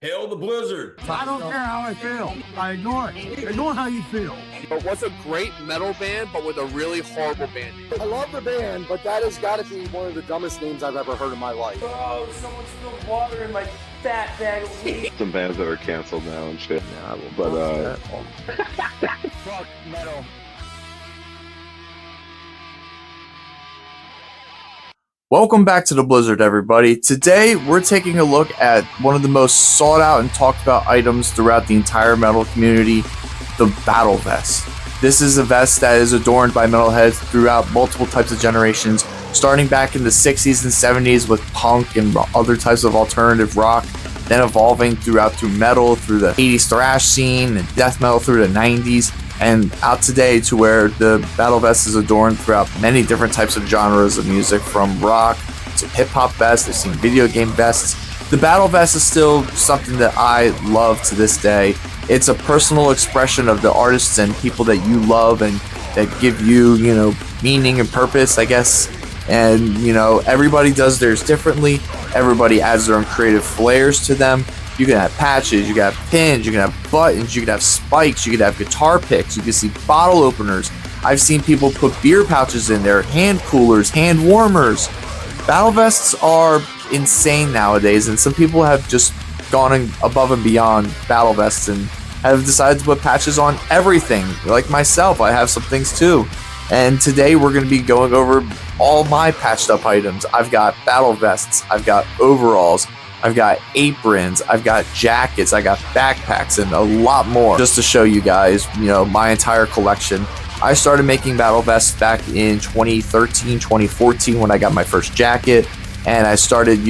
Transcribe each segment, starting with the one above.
Hail the blizzard. I don't care how I feel. I ignore it. Ignore how you feel. But what's a great metal band, but with a really horrible band name? I love the band, but that has got to be one of the dumbest names I've ever heard in my life. Oh, someone spilled water in my fat bag of weed. Some bands that are canceled now and shit. Fuck metal. Welcome back to the Blizzard, everybody. Today, we're taking a look at one of the most sought out and talked about items throughout the entire metal community, the Battle Vest. This is a vest that is adorned by metalheads throughout multiple types of generations, starting back in the 60s and 70s with punk and other types of alternative rock, then evolving through metal, through the 80s thrash scene, and death metal through the 90s, and out today to where the Battle Vest is adorned throughout many different types of genres of music, from rock to hip-hop vests. I've seen video game vests. The Battle Vest is still something that I love to this day. It's a personal expression of the artists and people that you love and that give you, meaning and purpose, I guess. And, everybody does theirs differently. Everybody adds their own creative flares to them. You can have patches, you can have pins, you can have buttons, you can have spikes, you can have guitar picks, you can see bottle openers. I've seen people put beer pouches in there, hand coolers, hand warmers. Battle vests are insane nowadays, and some people have just gone above and beyond battle vests and have decided to put patches on everything. Like myself, I have some things too. And today we're going to be going over all my patched up items. I've got battle vests, I've got overalls, I've got aprons, I've got jackets, I got backpacks, and a lot more, just to show you guys, my entire collection. I started making battle vests back in 2013, 2014 when I got my first jacket, and I started,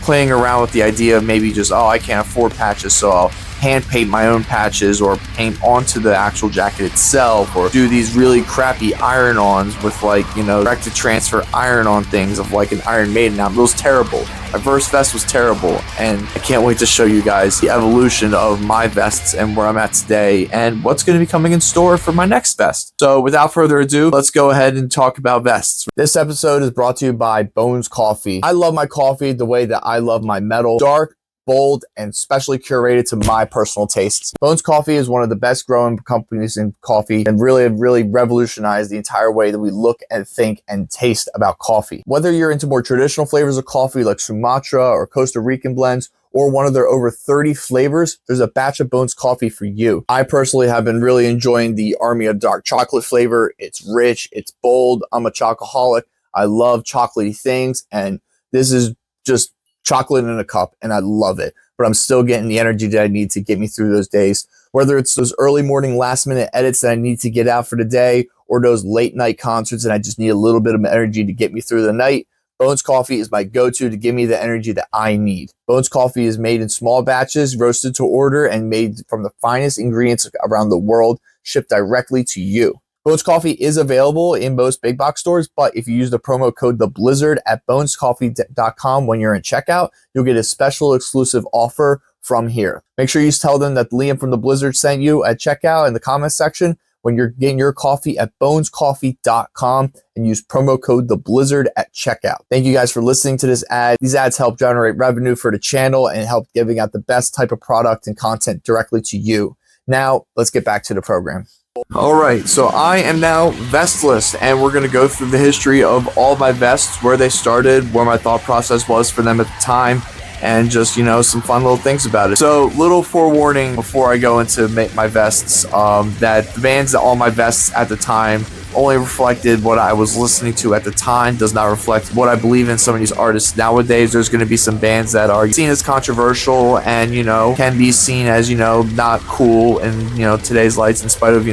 playing around with the idea of maybe just, I can't afford patches, so I'll hand paint my own patches or paint onto the actual jacket itself, or do these really crappy iron-ons with direct to transfer iron-on things of like an Iron Maiden album. It was terrible. My first vest was terrible, and I can't wait to show you guys the evolution of my vests and where I'm at today and what's going to be coming in store for my next vest. So without further ado, let's go ahead and talk about vests. This episode is brought to you by Bones Coffee. I love my coffee the way that I love my metal: dark, bold, and specially curated to my personal tastes. Bones Coffee is one of the best growing companies in coffee and really revolutionized the entire way that we look and think and taste about coffee. Whether you're into more traditional flavors of coffee like Sumatra or Costa Rican blends, or one of their over 30 flavors, there's a batch of Bones Coffee for you. I personally have been really enjoying the Army of Dark chocolate flavor. It's rich, it's bold. I'm a chocoholic. I love chocolatey things, and this is just chocolate in a cup, and I love it. But I'm still getting the energy that I need to get me through those days. Whether it's those early morning last minute edits that I need to get out for the day, or those late night concerts and I just need a little bit of energy to get me through the night, Bones Coffee is my go-to to give me the energy that I need. Bones Coffee is made in small batches, roasted to order, and made from the finest ingredients around the world, shipped directly to you. Bones Coffee is available in most big box stores, but if you use the promo code TheBlizzard at bonescoffee.com when you're in checkout, you'll get a special exclusive offer from here. Make sure you tell them that Liam from The Blizzard sent you at checkout in the comments section when you're getting your coffee at bonescoffee.com, and use promo code TheBlizzard at checkout. Thank you guys for listening to this ad. These ads help generate revenue for the channel and help giving out the best type of product and content directly to you. Now, let's get back to the program. Alright, so I am now vestless, and we're going to go through the history of all my vests, where they started, where my thought process was for them at the time, and just, some fun little things about it. So, little forewarning before I go into make my vests, that the bands that all my vests at the time only reflected what I was listening to at the time, does not reflect what I believe in some of these artists nowadays. There's going to be some bands that are seen as controversial and, can be seen as, not cool in, today's lights, in spite of,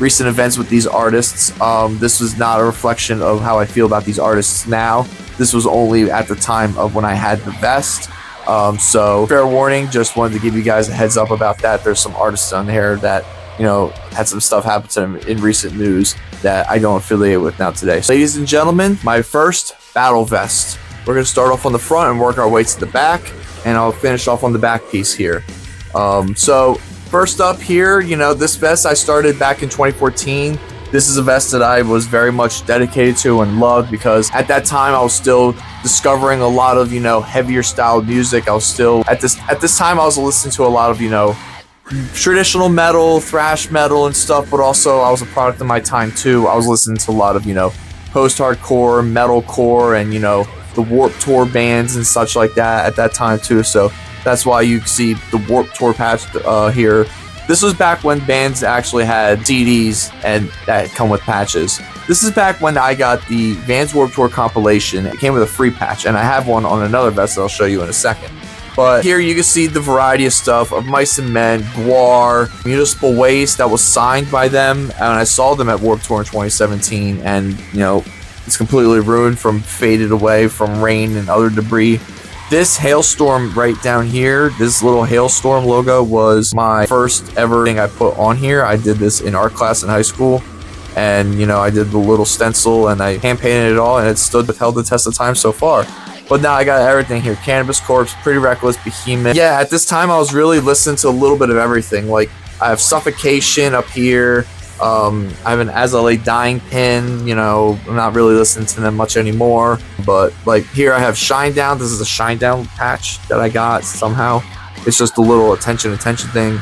recent events with these artists. This was not a reflection of how I feel about these artists now. This was only at the time of when I had the vest. So fair warning, just wanted to give you guys a heads up about that. There's some artists on here that, had some stuff happen to them in recent news that I don't affiliate with now today. So, ladies and gentlemen, my first battle vest. We're going to start off on the front and work our way to the back, and I'll finish off on the back piece here. So first up here, this vest I started back in 2014. This is a vest that I was very much dedicated to and loved because at that time I was still discovering a lot of, heavier style music. I was still at this time I was listening to a lot of, traditional metal, thrash metal and stuff, but also I was a product of my time too. I was listening to a lot of, post-hardcore, metalcore, and the Warped Tour bands and such like that at that time too. So that's why you see the Warped Tour patch here. This was back when bands actually had CDs and that come with patches. This is back when I got the Vans Warped Tour compilation. It came with a free patch, and I have one on another vest that I'll show you in a second. But here you can see the variety of stuff of Mice and Men, Gwar, Municipal Waste that was signed by them, and I saw them at Warped Tour in 2017, and it's completely ruined from faded away from rain and other debris. This hailstorm right down here, this little hailstorm logo was my first ever thing I put on here. I did this in art class in high school, and I did the little stencil and I hand painted it all, and it held the test of time so far. But now I got everything here. Cannabis Corpse, Pretty Reckless, Behemoth. Yeah, at this time I was really listening to a little bit of everything. Like, I have Suffocation up here. I have an As I Lay Dying pin. I'm not really listening to them much anymore. But, like, here I have Shinedown. This is a Shinedown patch that I got somehow. It's just a little attention thing.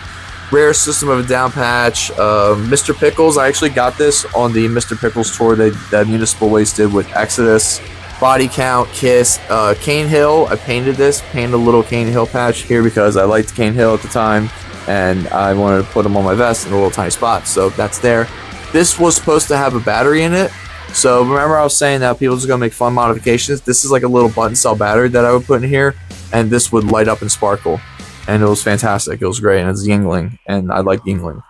Rare System of a Down patch. Mr. Pickles. I actually got this on the Mr. Pickles tour that Municipal Waste did with Exodus. Body Count, Kiss, Cane Hill. I painted a little Cane Hill patch here because I liked Cane Hill at the time, and I wanted to put them on my vest in a little tiny spot, so that's there. This was supposed to have a battery in it, so remember I was saying that people just gonna make fun modifications. This is like a little button cell battery that I would put in here, and this would light up and sparkle, and it was fantastic. It was great, and it's Yingling, and I like Yingling.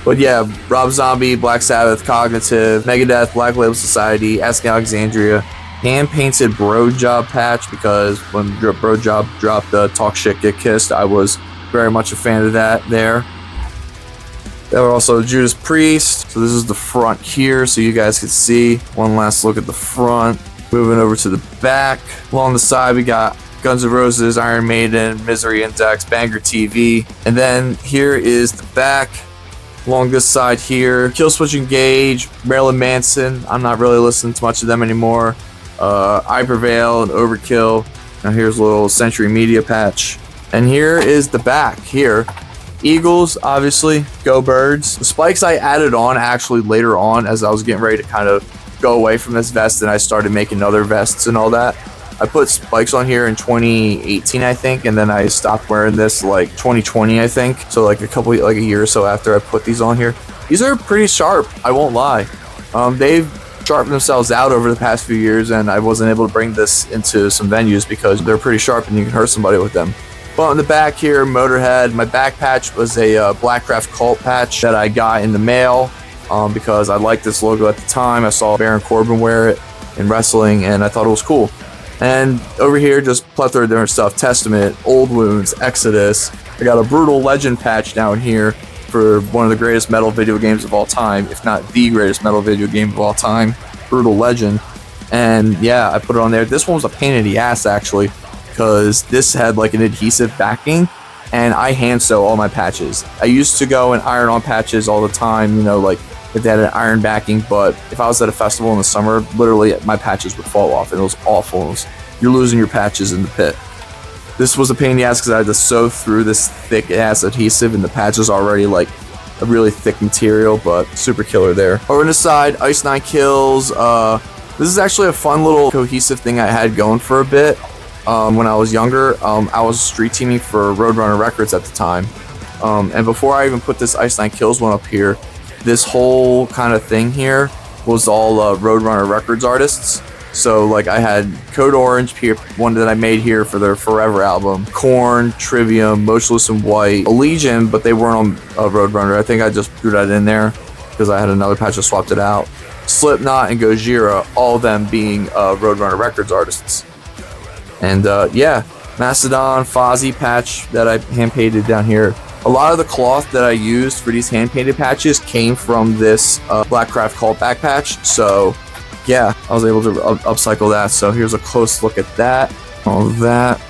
But yeah, Rob Zombie, Black Sabbath, Cognitive, Megadeth, Black Label Society, Ask Alexandria, hand-painted Bro Job patch, because when Bro Job dropped the Talk Shit Get Kissed, I was very much a fan of that there. There were also Judas Priest. So this is the front here, so you guys can see. One last look at the front. Moving over to the back. Along the side, we got Guns N' Roses, Iron Maiden, Misery Index, Banger TV. And then here is the back. Along this side here, Killswitch Engage, Marilyn Manson. I'm not really listening to much of them anymore. I Prevail and Overkill. Now here's a little Century Media patch. And here is the back here. Eagles, obviously. Go Birds. The spikes I added on actually later on as I was getting ready to kind of go away from this vest, and I started making other vests and all that. I put spikes on here in 2018, I think, and then I stopped wearing this like 2020, I think. So like a year or so after I put these on here. These are pretty sharp, I won't lie. They've sharpened themselves out over the past few years, and I wasn't able to bring this into some venues because they're pretty sharp and you can hurt somebody with them. But on the back here, Motorhead. My back patch was a Blackcraft Cult patch that I got in the mail because I liked this logo at the time. I saw Baron Corbin wear it in wrestling, and I thought it was cool. And over here, just plethora of different stuff. Testament, Old Wounds, Exodus. I got a Brutal Legend patch down here for one of the greatest metal video games of all time, if not the greatest metal video game of all time, Brutal Legend. And yeah, I put it on there. This one was a pain in the ass, actually, because this had like an adhesive backing, and I hand sew all my patches. I used to go and iron on patches all the time, like if they had an iron backing, but if I was at a festival in the summer, literally my patches would fall off, and it was awful. You're losing your patches in the pit. This was a pain in the ass because I had to sew through this thick ass adhesive, and the patch is already like a really thick material, but super killer there. Over on the side, Ice Nine Kills. This is actually a fun little cohesive thing I had going for a bit. When I was younger, I was street teaming for Roadrunner Records at the time. And before I even put this Ice Nine Kills one up here, this whole kind of thing here was all Roadrunner Records artists. So like I had Code Orange, one that I made here for their Forever album, Korn, Trivium, Motionless in White, Allegiant, but they weren't on Roadrunner. I think I just threw that in there because I had another patch that swapped it out. Slipknot and Gojira, all of them being Roadrunner Records artists. And yeah, Mastodon, Fozzy patch that I hand-painted down here. A lot of the cloth that I used for these hand-painted patches came from this Blackcraft Cult back patch. So yeah, I was able to upcycle that. So here's a close look at that. All of that.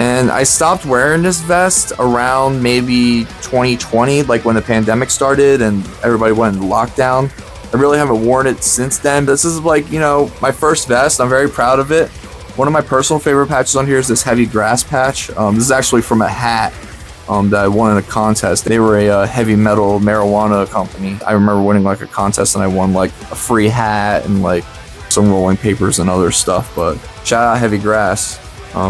And I stopped wearing this vest around maybe 2020, like when the pandemic started and everybody went into lockdown. I really haven't worn it since then. This is like, you know, my first vest. I'm very proud of it. One of my personal favorite patches on here is this heavy grass patch. This is actually from a hat that I won in a contest. They were a heavy metal marijuana company. I remember winning like a contest and I won like a free hat and like some rolling papers and other stuff. But shout out Heavy Grass.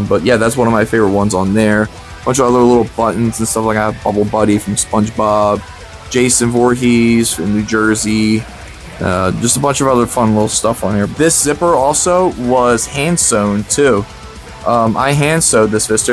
But yeah, that's one of my favorite ones on there. A bunch of other little buttons and stuff like that. Bubble Buddy from SpongeBob, Jason Voorhees from New Jersey. Just a bunch of other fun little stuff on here. This zipper also was hand sewn too. I hand sewed this vest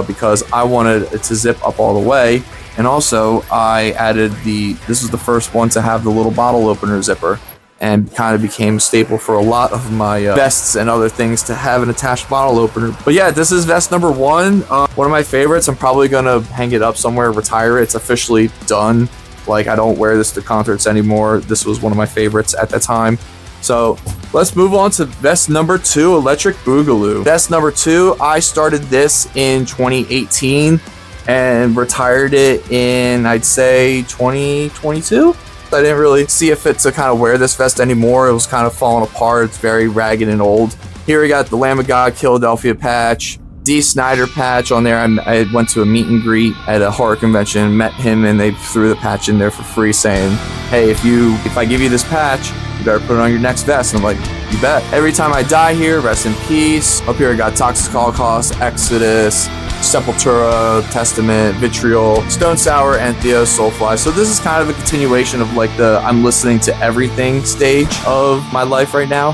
because I wanted it to zip up all the way, and also I added this was the first one to have the little bottle opener zipper, and kind of became a staple for a lot of my vests and other things to have an attached bottle opener. But yeah, this is vest number 1. One of my favorites. I'm probably gonna hang it up somewhere, retire it. It's officially done. Like, I don't wear this to concerts anymore. This was one of my favorites at the time. So let's move on to vest number 2, Electric Boogaloo. Vest number 2, I started this in 2018 and retired it in, I'd say, 2022. I didn't really see a fit to kind of wear this vest anymore. It was kind of falling apart. It's very ragged and old. Here we got the Lamb of God Philadelphia patch. D. Snyder patch on there. I went to a meet and greet at a horror convention, met him, and they threw the patch in there for free saying, hey, if I give you this patch, you better put it on your next vest. And I'm like, you bet. Every Time I Die Here, rest in peace. Up here I got Toxic Holocaust, Exodus, Sepultura, Testament, Vitriol, Stone Sour, and Theo Soulfly. So this is kind of a continuation of like the I'm listening to everything stage of my life right now.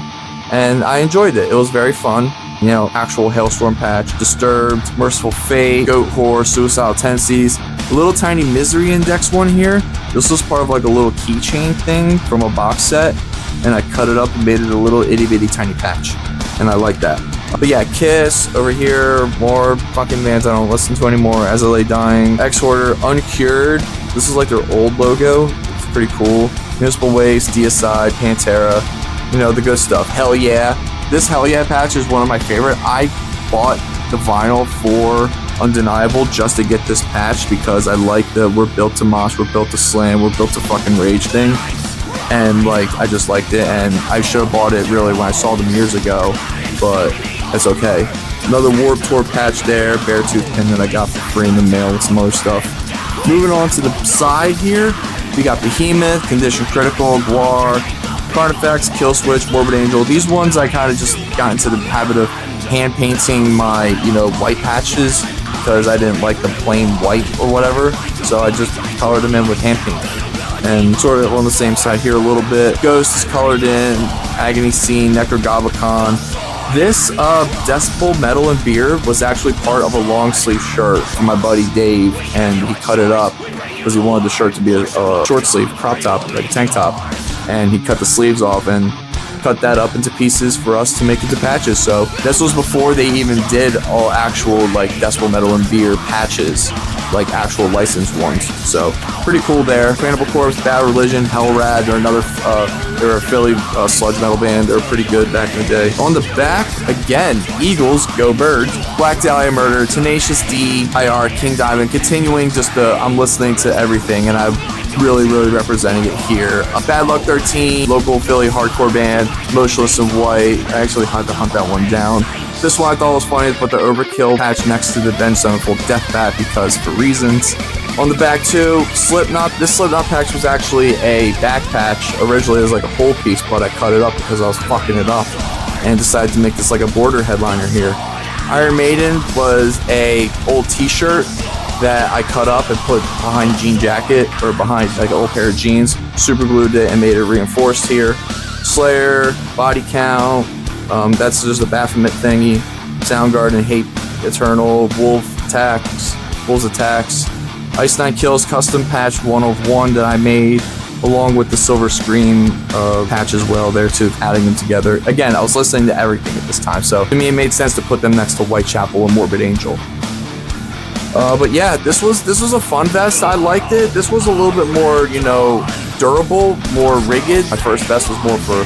And I enjoyed it. It was very fun. You know, actual Hailstorm patch, Disturbed, Merciful Fate, Goat Whore, Suicidal Tendencies, a little tiny Misery Index one here. This was part of like a little keychain thing from a box set, and I cut it up and made it a little itty bitty tiny patch, and I like that. But yeah, Kiss over here, more fucking bands I don't listen to anymore. As I Lay Dying, Exhorder, Uncured. This is like their old logo. It's pretty cool. Municipal Waste, Deicide, Pantera. You know, the good stuff. Hell Yeah. This Hell Yeah patch is one of my favorite. I bought the vinyl for Undeniable just to get this patch because I like the we're built to mosh, we're built to slam, we're built to fucking rage thing. And like, I just liked it, and I should have bought it really when I saw them years ago, but it's okay. Another Warped Tour patch there, Beartooth pin that I got for free in the mail with some other stuff. Moving on to the side here, we got Behemoth, Condition Critical, Guar, Carnifex, Killswitch, Morbid Angel. These ones I kind of just got into the habit of hand painting my, white patches because I didn't like the plain white or whatever. So I just colored them in with hand paint. And sort of on the same side here a little bit. Ghost is colored in, Agony Scene, Necrogoblicon. This Decibel Metal and Beer was actually part of a long sleeve shirt from my buddy Dave, and he cut it up because he wanted the shirt to be a short sleeve crop top, like a tank top. And he cut the sleeves off and cut that up into pieces for us to make into patches. So this was before they even did all actual like Decibel Metal and Beer patches, like actual licensed ones. So pretty cool there. Cannibal Corpse, Bad Religion, Hellrad, they're a Philly sludge metal band. They were pretty good back in the day. On the back, again, Eagles, Go Birds, Black Dahlia Murder, Tenacious D, IR, King Diamond, continuing just I'm listening to everything, and I'm really representing it here. Bad Luck 13, local Philly hardcore band, Motionless in White. I actually had to hunt that one down. This one I thought was funny to put the Overkill patch next to the Ben Sevenfold Death Bat because for reasons. On the back too, Slipknot. This Slipknot patch was actually a back patch. Originally it was like a whole piece, but I cut it up because I was fucking it up and decided to make this like a border headliner here. Iron Maiden was a old t-shirt that I cut up and put behind jean jacket or behind like an old pair of jeans, super glued it and made it reinforced here. Slayer, Body Count, that's just a Baphomet thingy. Soundgarden, Hate Eternal, Wolves Attacks, Ice Nine Kills custom patch 101 that I made, along with the Silver Scream patch as well there too, adding them together. Again, I was listening to everything at this time, so to me it made sense to put them next to Whitechapel and Morbid Angel. But yeah, this was a fun vest. I liked it. This was a little bit more, durable, more rigid. My first vest was more for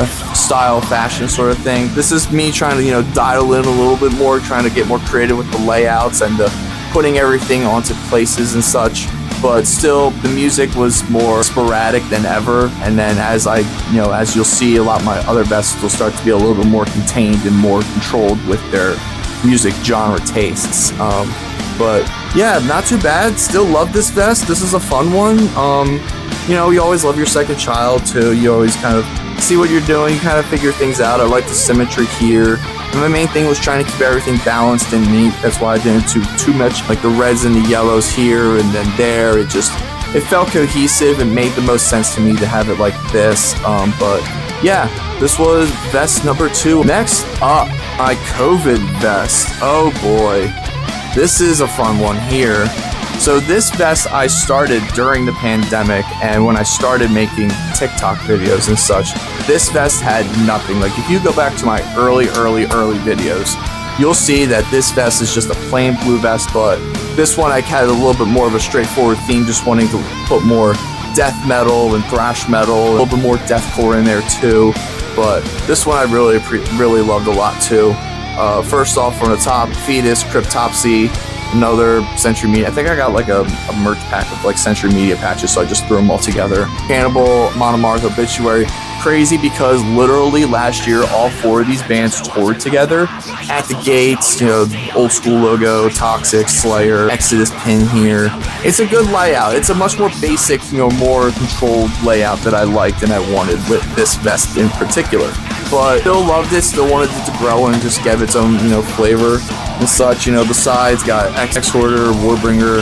style fashion sort of thing. This is me trying to, dial in a little bit more, trying to get more creative with the layouts and putting everything onto places and such. But still, the music was more sporadic than ever. And then as as you'll see, a lot of my other vests will start to be a little bit more contained and more controlled with their music genre tastes. But yeah, not too bad. Still love this vest. This is a fun one. You always love your second child too. You always kind of see what you're doing. You kind of figure things out. I like the symmetry here. And my main thing was trying to keep everything balanced and neat. That's why I didn't do too much like the reds and the yellows here and then there. It felt cohesive and made the most sense to me to have it like this. But yeah, this was vest number 2. Next up, my COVID vest. Oh boy, this is a fun one here. So this vest I started during the pandemic, and when I started making TikTok videos and such, this vest had nothing. Like if you go back to my early videos, you'll see that this vest is just a plain blue vest, but this one I had a little bit more of a straightforward theme, just wanting to put more death metal and thrash metal, a little bit more deathcore in there too. But this one I really loved a lot too. First off, from the top, Fetus, Cryptopsy, another Century Media. I think I got like a merch pack of like Century Media patches, so I just threw them all together. Cannibal, Monomars, Obituary. Crazy because literally last year, all 4 of these bands toured together at the gates. Old School logo, Toxic, Slayer, Exodus pin here. It's a good layout. It's a much more basic, more controlled layout that I liked and I wanted with this vest in particular. But still loved it, still wanted it to grow and just give its own, flavor and such. The sides got Exhorter, Warbringer,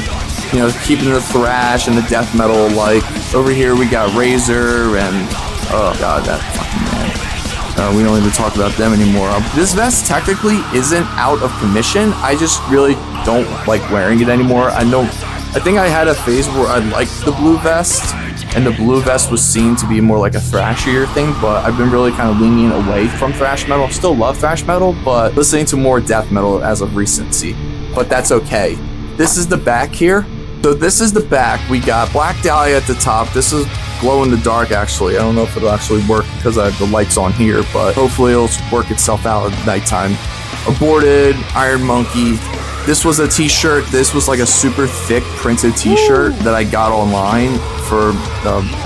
keeping the thrash and the death metal alike. Over here we got Razor and, oh god, that fucking man. We don't even talk about them anymore. This vest technically isn't out of commission. I just really don't like wearing it anymore. I think I had a phase where I liked the blue vest, and the blue vest was seen to be more like a thrashier thing, but I've been really kind of leaning away from thrash metal. Still love thrash metal, but listening to more death metal as of recency. But that's okay. This is the back here. So this is the back. We got Black Dahlia at the top. This is glow in the dark actually. I don't know if it'll actually work because I have the lights on here, but hopefully it'll work itself out at nighttime. Aborted, Iron Monkey. This was a t-shirt. This was like a super thick printed t-shirt that I got online for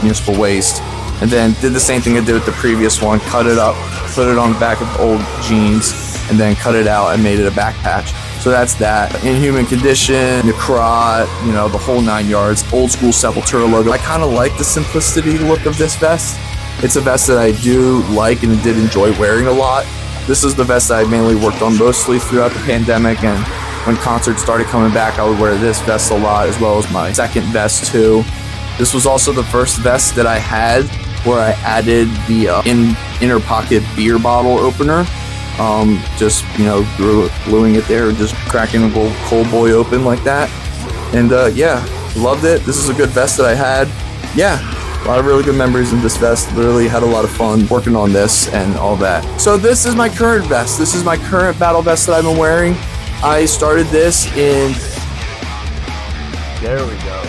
Municipal Waste. And then did the same thing I did with the previous one. Cut it up, put it on the back of old jeans, and then cut it out and made it a back patch. So that's that. Inhuman Condition, Necrot, the whole 9 yards. Old School Sepultura logo. I kind of like the simplicity look of this vest. It's a vest that I do like and did enjoy wearing a lot. This is the vest that I mainly worked on mostly throughout the pandemic, and when concerts started coming back, I would wear this vest a lot, as well as my second vest too. This was also the first vest that I had where I added the inner pocket beer bottle opener. Just gluing it there, just cracking a little cold boy open like that. And yeah, loved it. This is a good vest that I had. Yeah, a lot of really good memories in this vest. Literally had a lot of fun working on this and all that. So this is my current vest. This is my current battle vest that I've been wearing. I started this in... There we go.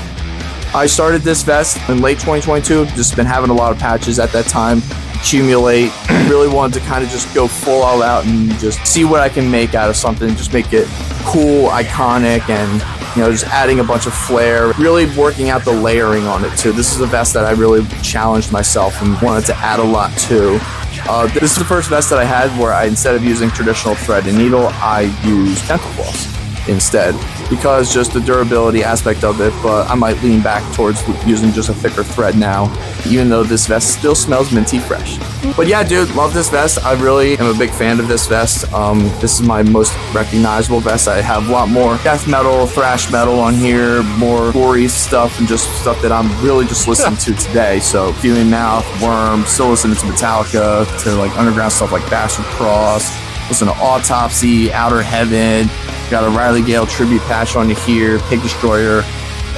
I started this vest in late 2022. Just been having a lot of patches at that time. Accumulate. Really wanted to kind of just go full all out and just see what I can make out of something. Just make it cool, iconic, and just adding a bunch of flair. Really working out the layering on it too. This is a vest that I really challenged myself and wanted to add a lot to. This is the first vest that I had where instead of using traditional thread and needle, I use dental floss instead, because just the durability aspect of it. But I might lean back towards using just a thicker thread now, even though this vest still smells minty fresh. But yeah, dude, love this vest. I really am a big fan of this vest. This is my most recognizable vest. I have a lot more death metal, thrash metal on here, more gory stuff, and just stuff that I'm really just listening to today. So Fuming Mouth, Worm, still listening to Metallica, to like underground stuff like Bastard Cross, listen to Autopsy, Outer Heaven. Got a Riley Gale tribute patch on here, Pig Destroyer.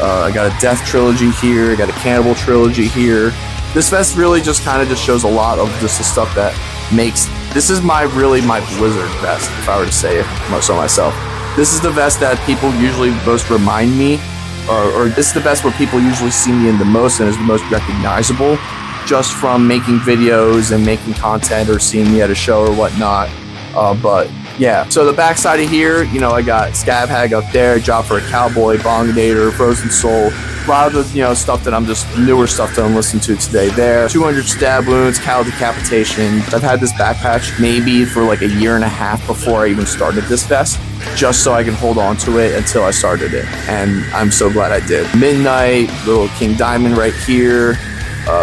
I got a Death trilogy here. I got a Cannibal trilogy here. This vest really just kind of just shows a lot of just the stuff that makes. This is my Blizzard vest, if I were to say it so myself. This is the vest that people usually most remind me, or this is the vest where people usually see me in the most and is the most recognizable. just from making videos and making content or seeing me at a show or whatnot. But yeah, so the backside of here, you know, I got Scab Hag up there, Job for a Cowboy, Bonginator, Frozen Soul, a lot of the, you know, stuff that I'm just newer stuff that I'm listening to today there. 200 Stab Wounds, Cow Decapitation. I've had this back patch maybe for like a year and a half before I even started this vest, just so I can hold on to it until I started it, and I'm so glad I did. Midnight, little King Diamond right here,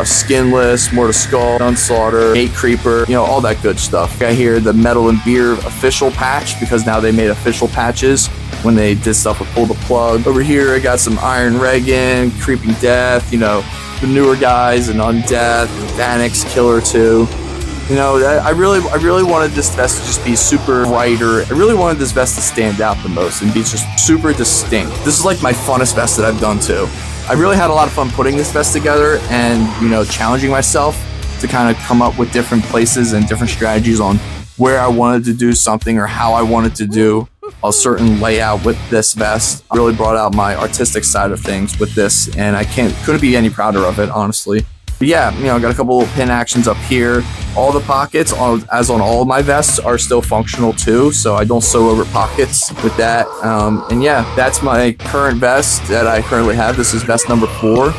Skinless, Mortal Skull, Unslaughter, Gate Creeper, you know, all that good stuff. I hear the Metal and Beer official patch, because now they made official patches when they did stuff with Pull the Plug. Over here I got some Iron Regan, Creeping Death, you know, the newer guys, and Undeath, Vanix, Killer 2. You know, I really wanted this vest to just be super brighter. I really wanted this vest to stand out the most and be just super distinct. This is like my funnest vest that I've done too. I really had a lot of fun putting this vest together and, you know, challenging myself to kind of come up with different places and different strategies on where I wanted to do something or how I wanted to do a certain layout with this vest. I really brought out my artistic side of things with this, and I couldn't be any prouder of it, honestly. But yeah, you know, I got a couple little pin actions up here. All the pockets, as on all of my vests, are still functional too, so I don't sew over pockets with that. And yeah, that's my current vest that I currently have. This is vest number 4,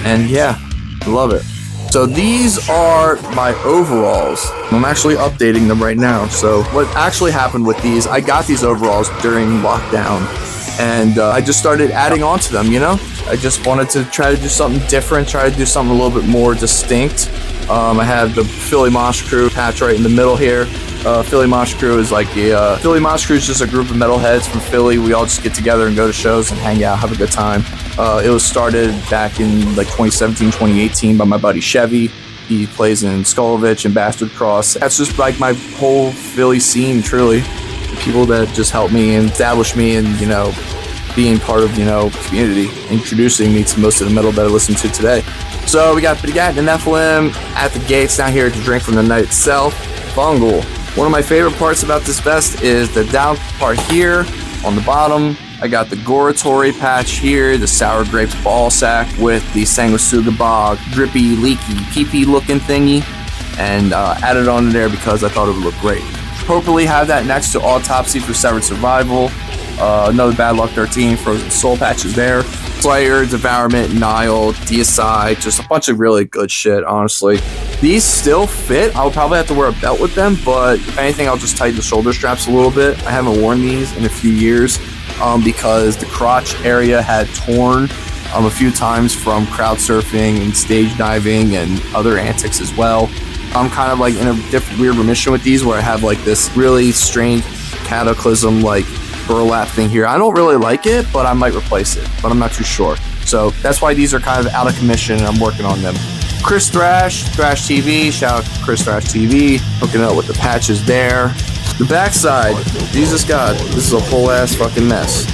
and yeah, I love it. So these are my overalls. I'm actually updating them right now. So what actually happened with these, I got these overalls during lockdown, and I just started adding on to them, you know? I just wanted to try to do something different, try to do something a little bit more distinct. I have the Philly Mosh Crew patch right in the middle here. Philly Mosh Crew is like Philly Mosh Crew is just a group of metalheads from Philly. We all just get together and go to shows and hang out, have a good time. It was started back in like 2017, 2018 by my buddy Chevy. He plays in Skulovich and Bastard Cross. That's just like my whole Philly scene, truly. The people that just helped me and establish me and, you know, being part of, you know, community, introducing me to most of the metal that I listen to today. So we got the Nephilim at the gates down here to drink from the night itself. Fungal. One of my favorite parts about this vest is the down part here on the bottom. I got the Goratory patch here, the Sour Grapes ball sack with the Sanguisuga Bog drippy, leaky, pee-pee looking thingy, and added on there because I thought it would look great. Appropriately have that next to Autopsy for Severed Survival. Another Bad Luck 13 Frozen Soul patches there. Slayer, Devourment, Nile, Deicide, just a bunch of really good shit, honestly. These still fit. I'll probably have to wear a belt with them, but if anything, I'll just tighten the shoulder straps a little bit. I haven't worn these in a few years because the crotch area had torn a few times from crowd surfing and stage diving and other antics as well. I'm kind of like in a different weird remission with these where I have like this really strange cataclysm like burlap thing here. I don't really like it, but I might replace it, but I'm not too sure. So that's why these are kind of out of commission and I'm working on them. Chris Thrash TV, shout out to Chris Thrash TV, hooking up with the patches there. The backside, Jesus God, this is a whole ass fucking mess.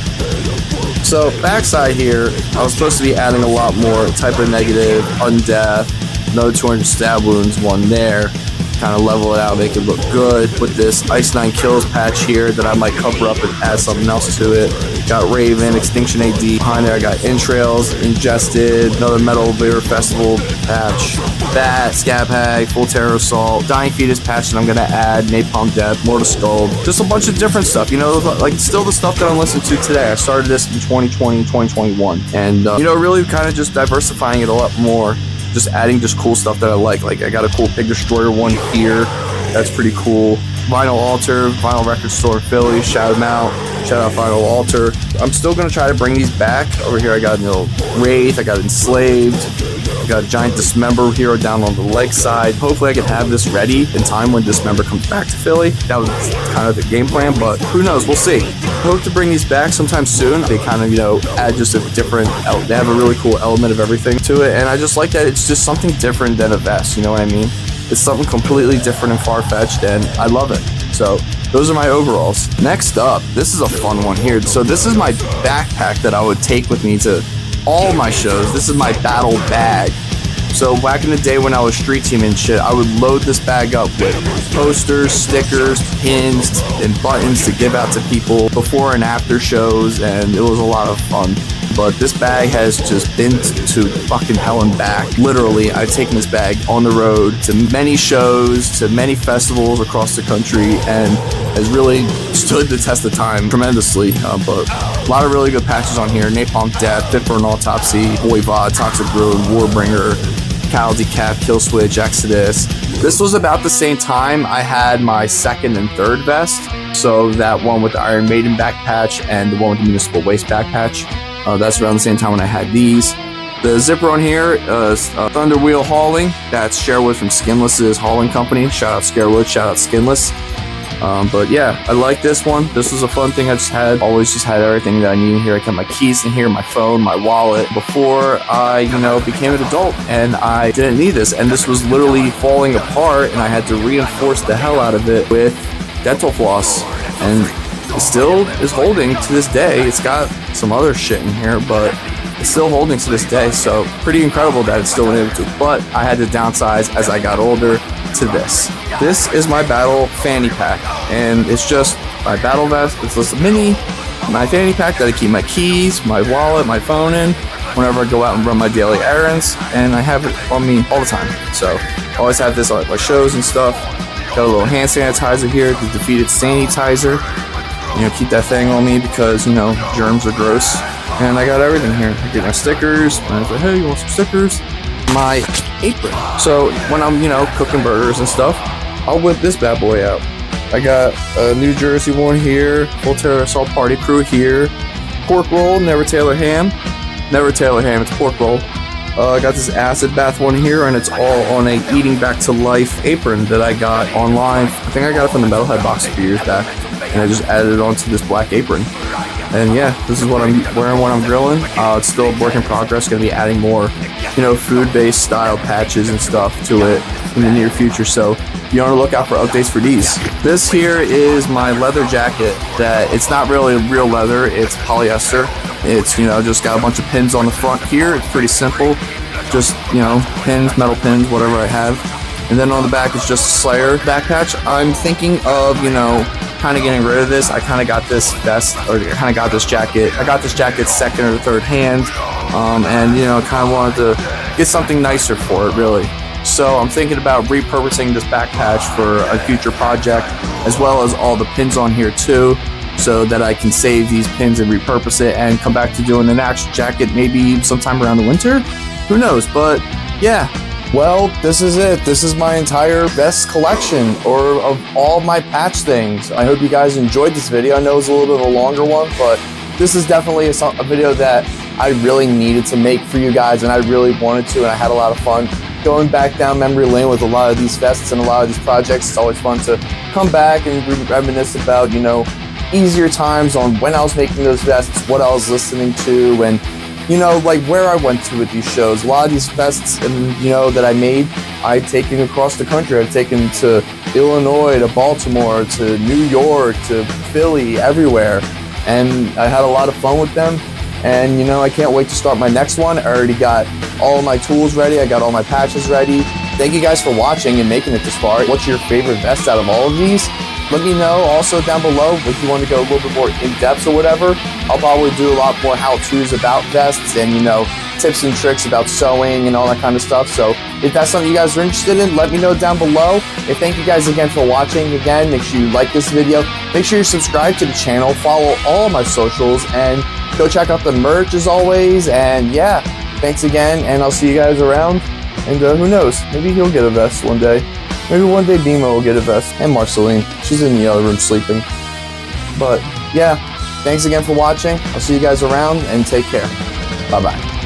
So backside here, I was supposed to be adding a lot more type of negative, undeath, another 200 stab wounds, one there. Kind of level it out, make it look good. With this Ice 9 Kills patch here that I might cover up and add something else to it. Got Raven, Extinction AD. Behind there I got Entrails, Ingested, another Metal Beer Festival patch. Bat, Scab Hag, Full Terror Assault, Dying Fetus patch that I'm gonna add, Napalm Death, Mortal Skull. Just a bunch of different stuff, you know, like still the stuff that I'm listening to today. I started this in 2020 and 2021. And, you know, really kind of just diversifying it a lot more. Just adding just cool stuff that I like. Like I got a cool Pig Destroyer one here. That's pretty cool. Vinyl Altar, Vinyl Record Store Philly, shout them out. Shout out Vinyl Altar. I'm still gonna try to bring these back. Over here I got, you know, Wraith, I got Enslaved, I got a Giant Dismember here down on the leg side. Hopefully I can have this ready in time when Dismember comes back to Philly. That was kind of the game plan, but who knows, we'll see. Hope to bring these back sometime soon. They kind of, you know, add just a different, they have a really cool element of everything to it, and I just like that it's just something different than a vest, you know what I mean? It's something completely different and far-fetched, and I love it. So those are my overalls. Next up, this is a fun one here. So this is my backpack that I would take with me to all my shows. This is my battle bag. So back in the day when I was street team and shit, I would load this bag up with posters, stickers, pins, and buttons to give out to people before and after shows, and it was a lot of fun. but this bag has just been to fucking hell and back. Literally, I've taken this bag on the road to many shows, to many festivals across the country, and has really stood the test of time tremendously. But a lot of really good patches on here. Napalm Death, Fit for an Autopsy, Voivod, Toxic Road, Warbringer, Cal Decap, Killswitch, Exodus. This was about the same time I had my second and third vest. So that one with the Iron Maiden back patch and the one with the Municipal Waste back patch. That's around the same time when I had these. The zipper on here is Thunder Wheel Hauling. That's Sherwood from Skinless's hauling company. Shout out Scarewood, shout out Skinless. But yeah, I like this one. This was a fun thing I just had. Always just had everything that I needed here. I kept my keys in here, my phone, my wallet. Before I, became an adult and I didn't need this. And this was literally falling apart and I had to reinforce the hell out of it with dental floss. And it still is holding to this day. It's got some other shit in here, but it's still holding to this day. So pretty incredible that it's still able to. But I had to downsize as I got older to this. This is my battle fanny pack, and it's just my battle vest. It's just a mini, my fanny pack that I keep my keys, my wallet, my phone in whenever I go out and run my daily errands, and I have it on me all the time. So I always have this at my shows and stuff. Got a little hand sanitizer here, the Defeated Sanitizer. Keep that thing on me because, germs are gross. And I got everything here. I get my stickers. And I was like, hey, you want some stickers? My apron. So when I'm, cooking burgers and stuff, I'll whip this bad boy out. I got a New Jersey one here, Full Terror Assault Party Crew here, pork roll, Never Tailor Ham. Never Tailor Ham, it's pork roll. I got this acid bath one here, and it's all on a Eating Back to Life apron that I got online. I think I got it from the Metalhead box a few years back, and I just added it onto this black apron. And yeah, this is what I'm wearing when I'm grilling. It's still a work in progress. Going to be adding more, food-based style patches and stuff to it in the near future. So be on the lookout for updates for these. This here is my leather jacket that it's not really real leather. It's polyester. It's, just got a bunch of pins on the front here. It's pretty simple. Just, pins, metal pins, whatever I have. And then on the back is just a Slayer back patch. I'm thinking of, kind of getting rid of this. I kind of got this vest, or kind of got this jacket. I got this jacket second or third hand, and kind of wanted to get something nicer for it, really. So I'm thinking about repurposing this back patch for a future project, as well as all the pins on here too, so that I can save these pins and repurpose it and come back to doing an actual jacket maybe sometime around the winter. Who knows? But yeah. Well, this is it. This is my entire vest collection, or of all my patch things. I hope you guys enjoyed this video. I know it's a little bit of a longer one, but this is definitely a video that I really needed to make for you guys, and I really wanted to, and I had a lot of fun going back down memory lane with a lot of these vests and a lot of these projects. It's always fun to come back and reminisce about, easier times on when I was making those vests, what I was listening to, and like where I went to with these shows. A lot of these vests, and that I made, I'd taken across the country. I'd taken to Illinois, to Baltimore, to New York, to Philly, everywhere, and I had a lot of fun with them. And I can't wait to start my next one. I already got all of my tools ready. I got all my patches ready. Thank you guys for watching and making it this far. What's your favorite vest out of all of these? Let me know also down below if you want to go a little bit more in depth or whatever. I'll probably do a lot more how-tos about vests and, tips and tricks about sewing and all that kind of stuff. So if that's something you guys are interested in, let me know down below. And thank you guys again for watching. Again, make sure you like this video. Make sure you subscribe to the channel. Follow all my socials and go check out the merch as always. And yeah, thanks again. And I'll see you guys around. And who knows, maybe he'll get a vest one day. Maybe one day Demo will get a vest. And Marceline. She's in the other room sleeping. But yeah, thanks again for watching. I'll see you guys around and take care. Bye-bye.